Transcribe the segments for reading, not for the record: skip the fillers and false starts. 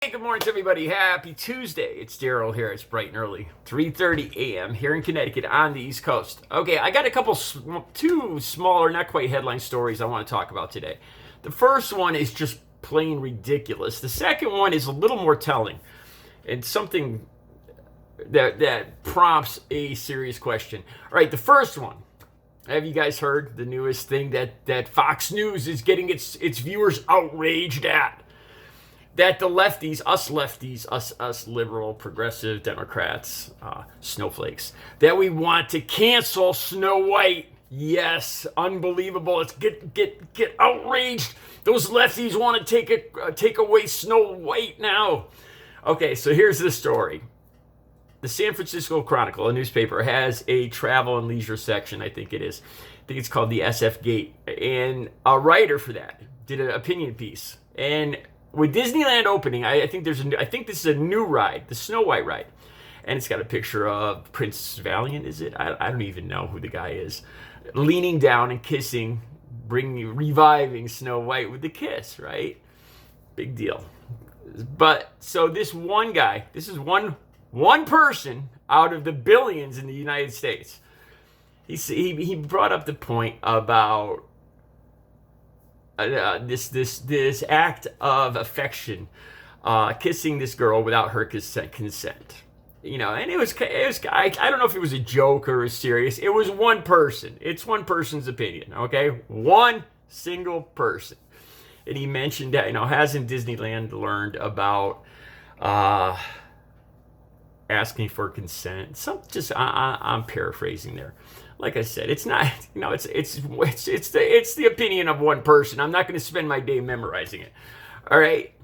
Hey, good morning to everybody. Happy Tuesday. It's Daryl here. It's bright and early, 3:30 a.m. here in Connecticut on the East Coast. Okay, I got two smaller, not quite headline stories I want to talk about today. The first one is just plain ridiculous. The second one is a little more telling and something that prompts a serious question. All right, the first one. Have you guys heard the newest thing that Fox News is getting its viewers outraged at? That the lefties, us liberal, progressive Democrats, snowflakes, that we want to cancel Snow White. Yes, unbelievable. Let's get outraged. Those lefties want to take away Snow White now. Okay, so here's the story. The San Francisco Chronicle, a newspaper, has a travel and leisure section, I think it is. I think it's called the SF Gate. And a writer for that did an opinion piece. And with Disneyland opening, I think this is a new ride, the Snow White ride. And it's got a picture of Prince Valiant, is it? I don't even know who the guy is. Leaning down and kissing, reviving Snow White with the kiss, right? Big deal. But, so this one guy, this is one person out of the billions in the United States. He brought up the point about this act of affection, kissing this girl without her consent. You know, and it was I don't know if it was a joke or was serious. It was one person. It's one person's opinion, okay? One single person. And he mentioned that, hasn't Disneyland learned about asking for consent? I'm paraphrasing there. Like I said, it's not, it's the opinion of one person. I'm not going to spend my day memorizing it. All right.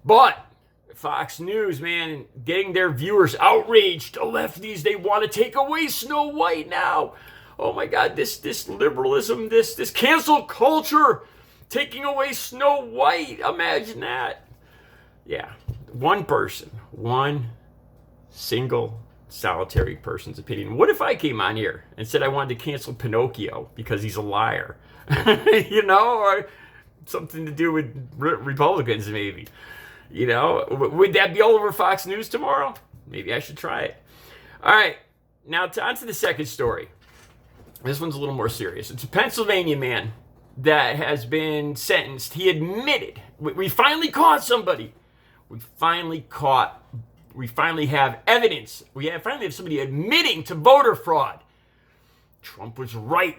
But Fox News, man, getting their viewers outraged. The lefties, they want to take away Snow White now. Oh my God, this liberalism, this cancel culture, taking away Snow White. Imagine that. Yeah. One person, one single solitary person's opinion. What if I came on here and said I wanted to cancel Pinocchio because he's a liar? Or something to do with Republicans, maybe. Would that be all over Fox News tomorrow? Maybe I should try it. All right, now on to the second story. This one's a little more serious. It's a Pennsylvania man that has been sentenced. He admitted, we finally caught somebody. We finally have evidence. Finally have somebody admitting to voter fraud. Trump was right.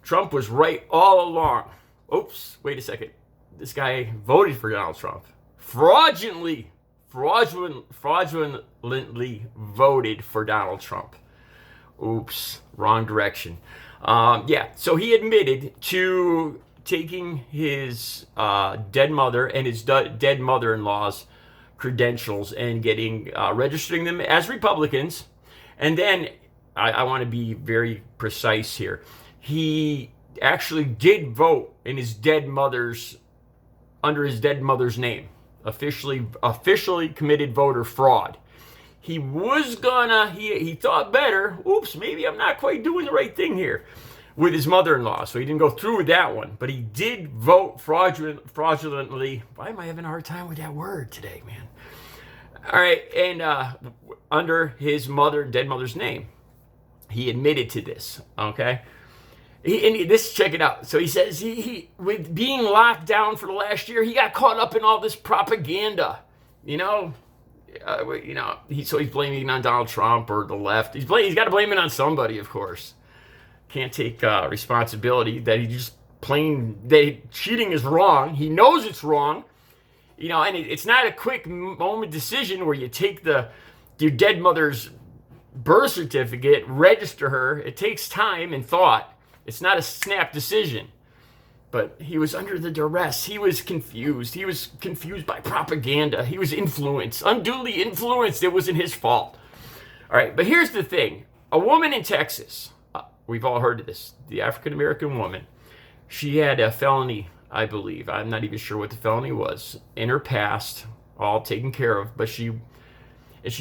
Trump was right all along. Oops, wait a second. This guy voted for Donald Trump. Fraudulently voted for Donald Trump. Oops, wrong direction. So he admitted to taking his dead mother and his dead mother-in-law's credentials and registering them as Republicans. And then I want to be very precise here. He actually did vote in under his dead mother's name. Officially committed voter fraud. He thought better. Oops, maybe I'm not quite doing the right thing here with his mother-in-law. So he didn't go through with that one, but he did vote fraudulently. Why am I having a hard time with that word today, man? All right, and under his dead mother's name, he admitted to this. Okay, check it out. So he says he with being locked down for the last year, he got caught up in all this propaganda. So he's blaming it on Donald Trump or the left. He's got to blame it on somebody, of course. Can't take responsibility that cheating is wrong. He knows it's wrong. And it's not a quick moment decision where you take your dead mother's birth certificate, register her. It takes time and thought. It's not a snap decision. But he was under the duress. He was confused. He was confused by propaganda. He was unduly influenced. It wasn't his fault. All right, but here's the thing. A woman in Texas, we've all heard of this, the African-American woman, she had a felony, I believe. I'm not even sure what the felony was. In her past, all taken care of. But she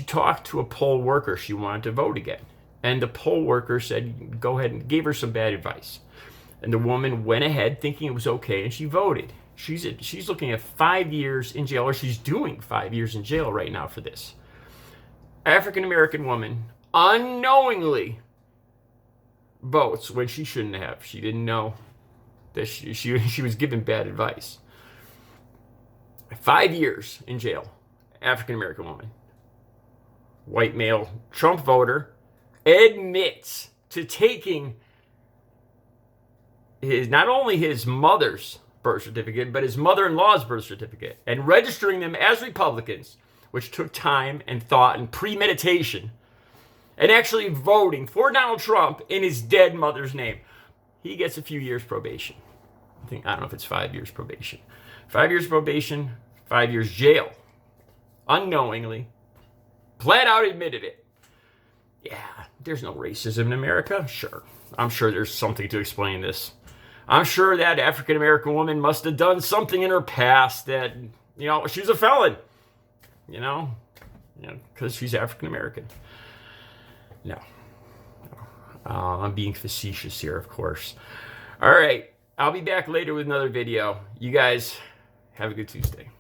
talked to a poll worker. She wanted to vote again. And the poll worker said, go ahead, and gave her some bad advice. And the woman went ahead thinking it was okay, and she voted. She's looking at 5 years in jail, or she's doing 5 years in jail right now for this. African American woman unknowingly votes when she shouldn't have. She didn't know that she was given bad advice. 5 years in jail. African American woman. White male Trump voter admits to taking not only his mother's birth certificate, but his mother-in-law's birth certificate, and registering them as Republicans, which took time and thought and premeditation, and actually voting for Donald Trump in his dead mother's name. He gets a few years probation. I don't know if it's 5 years probation. 5 years probation, 5 years jail. Unknowingly, flat out admitted it. Yeah, there's no racism in America. Sure. I'm sure there's something to explain this. I'm sure that African American woman must have done something in her past that, she was a felon. Because she's African American. No. I'm being facetious here, of course. All right. I'll be back later with another video. You guys have a good Tuesday.